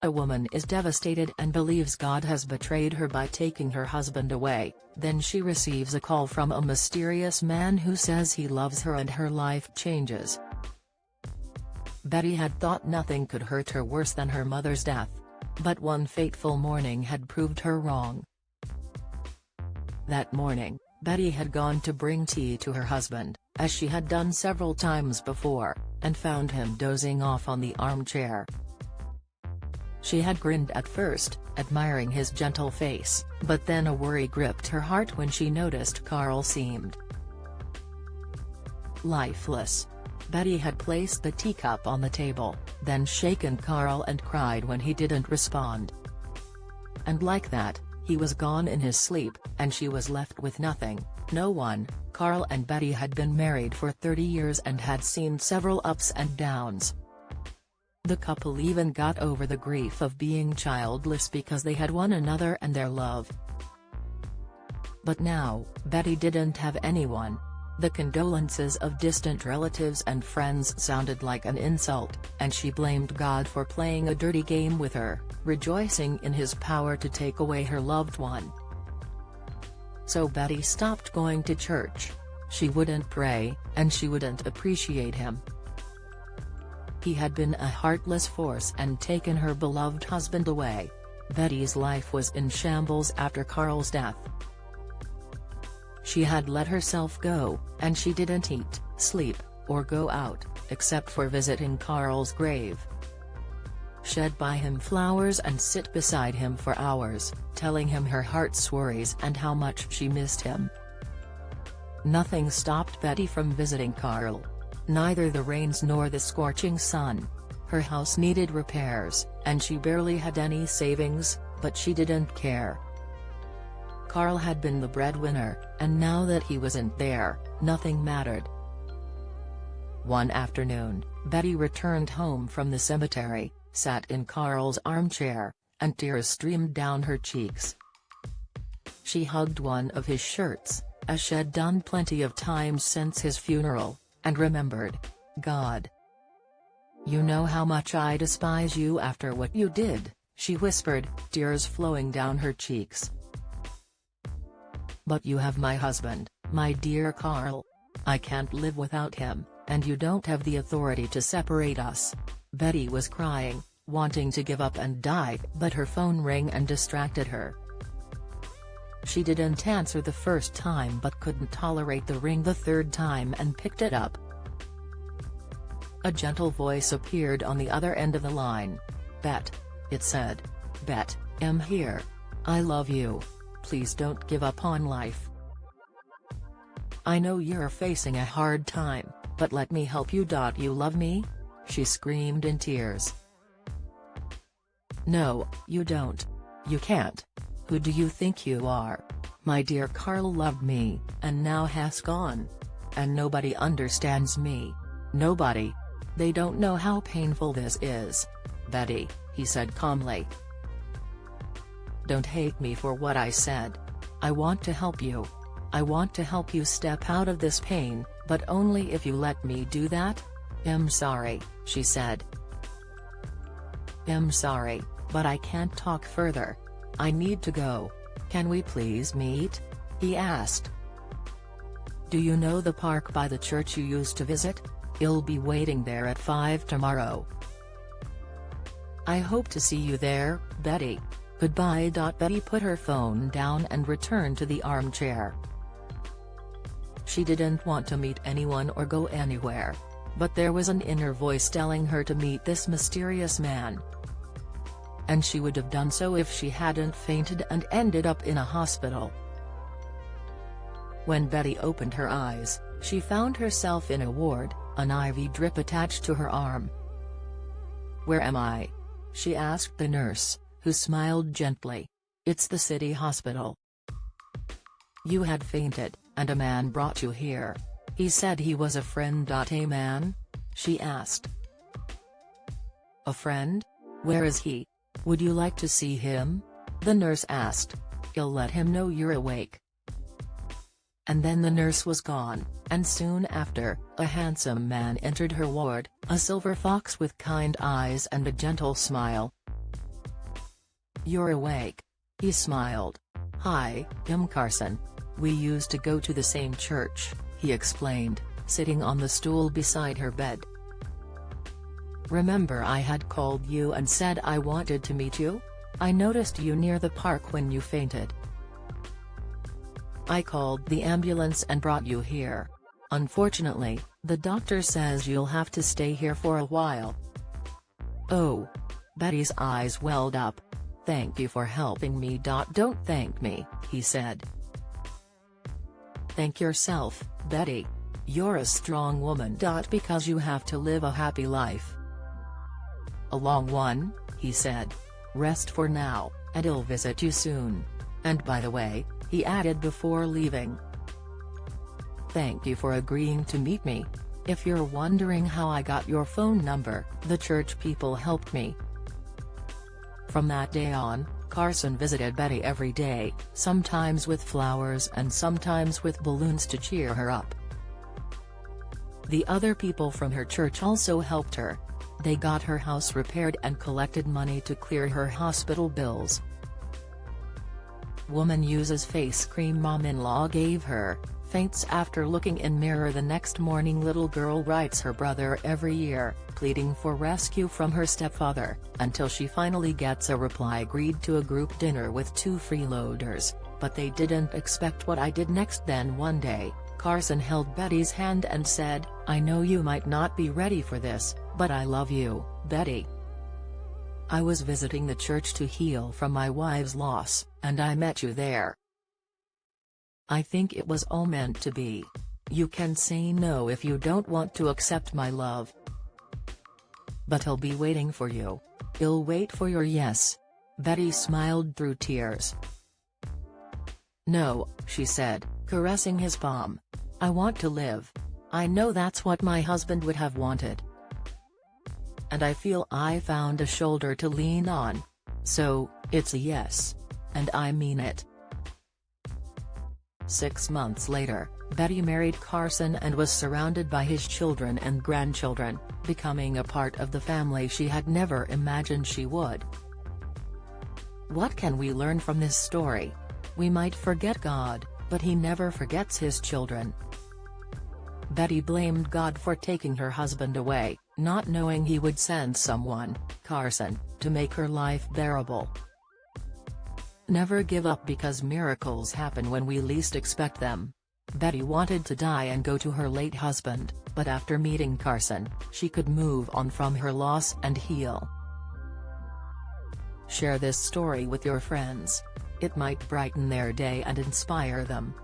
A woman is devastated and believes God has betrayed her by taking her husband away. Then she receives a call from a mysterious man who says he loves her and her life changes. Betty had thought nothing could hurt her worse than her mother's death. But one fateful morning had proved her wrong. That morning, Betty had gone to bring tea to her husband, as she had done several times before, and found him dozing off on the armchair. She had grinned at first, admiring his gentle face, but then a worry gripped her heart when she noticed Carl seemed lifeless. Betty had placed the teacup on the table, then shaken Carl and cried when he didn't respond. And like that, he was gone in his sleep, and she was left with nothing, no one. Carl and Betty had been married for 30 years and had seen several ups and downs. The couple even got over the grief of being childless because they had one another and their love. But now, Betty didn't have anyone. The condolences of distant relatives and friends sounded like an insult, and she blamed God for playing a dirty game with her, rejoicing in his power to take away her loved one. So Betty stopped going to church. She wouldn't pray, and she wouldn't appreciate him. He had been a heartless force and taken her beloved husband away. Betty's life was in shambles after Carl's death. She had let herself go, and she didn't eat, sleep, or go out, except for visiting Carl's grave. She'd buy him flowers and sit beside him for hours, telling him her heart's worries and how much she missed him. Nothing stopped Betty from visiting Carl. Neither the rains nor the scorching sun. Her house needed repairs, and she barely had any savings, but she didn't care. Carl had been the breadwinner, and now that he wasn't there, nothing mattered. One afternoon, Betty returned home from the cemetery, sat in Carl's armchair, and tears streamed down her cheeks. She hugged one of his shirts, as she'd done plenty of times since his funeral, and remembered, God. You know how much I despise you after what you did, she whispered, tears flowing down her cheeks. But you have my husband, my dear Carl. I can't live without him, and you don't have the authority to separate us. Betty was crying, wanting to give up and die, but her phone rang and distracted her. She didn't answer the first time but couldn't tolerate the ring the third time and picked it up. A gentle voice appeared on the other end of the line. Bet. It said. Bet, I'm here. I love you. Please don't give up on life. I know you're facing a hard time, but let me help you. You love me? She screamed in tears. No, you don't. You can't. Who do you think you are? My dear Carl loved me, and now has gone. And nobody understands me. Nobody. They don't know how painful this is. Betty, he said calmly. Don't hate me for what I said. I want to help you. I want to help you step out of this pain, but only if you let me do that. I'm sorry, she said. I'm sorry, but I can't talk further. I need to go. Can we please meet? He asked. Do you know the park by the church you used to visit? I'll be waiting there at 5 tomorrow. I hope to see you there, Betty. Goodbye. Betty put her phone down and returned to the armchair. She didn't want to meet anyone or go anywhere. But there was an inner voice telling her to meet this mysterious man. And she would have done so if she hadn't fainted and ended up in a hospital. When Betty opened her eyes, she found herself in a ward, an IV drip attached to her arm. Where am I? She asked the nurse, who smiled gently. It's the city hospital. You had fainted, and a man brought you here. He said he was a friend. A man? She asked. A friend? Where is he? Would you like to see him? The nurse asked. I'll let him know you're awake. And then the nurse was gone, and soon after, a handsome man entered her ward, a silver fox with kind eyes and a gentle smile. "You're awake." He smiled. "Hi, I'm Carson. We used to go to the same church," he explained, sitting on the stool beside her bed. "Remember I had called you and said I wanted to meet you? I noticed you near the park when you fainted. I called the ambulance and brought you here. Unfortunately, the doctor says you'll have to stay here for a while." "Oh." Betty's eyes welled up. "Thank you for helping me. Don't thank me," he said. "Thank yourself, Betty. You're a strong woman. Because you have to live a happy life." "A long one," he said. "Rest for now, and I'll visit you soon. And by the way," he added before leaving, "thank you for agreeing to meet me. If you're wondering how I got your phone number, the church people helped me." From that day on, Carson visited Betty every day, sometimes with flowers and sometimes with balloons to cheer her up. The other people from her church also helped her. They got her house repaired and collected money to clear her hospital bills. Woman uses face cream mom-in-law gave her, faints after looking in mirror the next morning. Little girl writes her brother every year, pleading for rescue from her stepfather, until she finally gets a reply. Agreed to a group dinner with 2 freeloaders, but they didn't expect what I did next. Then one day, Carson held Betty's hand and said, "I know you might not be ready for this, but I love you, Betty. I was visiting the church to heal from my wife's loss, and I met you there. I think it was all meant to be. You can say no if you don't want to accept my love. But I'll be waiting for you. I'll wait for your yes." Betty smiled through tears. "No," she said, caressing his palm. "I want to live. I know that's what my husband would have wanted. And I feel I found a shoulder to lean on. So, it's a yes. And I mean it." 6 months later, Betty married Carson and was surrounded by his children and grandchildren, becoming a part of the family she had never imagined she would. What can we learn from this story? We might forget God, but He never forgets His children. Betty blamed God for taking her husband away, not knowing He would send someone, Carson, to make her life bearable. Never give up, because miracles happen when we least expect them. Betty wanted to die and go to her late husband, but after meeting Carson, she could move on from her loss and heal. Share this story with your friends. It might brighten their day and inspire them.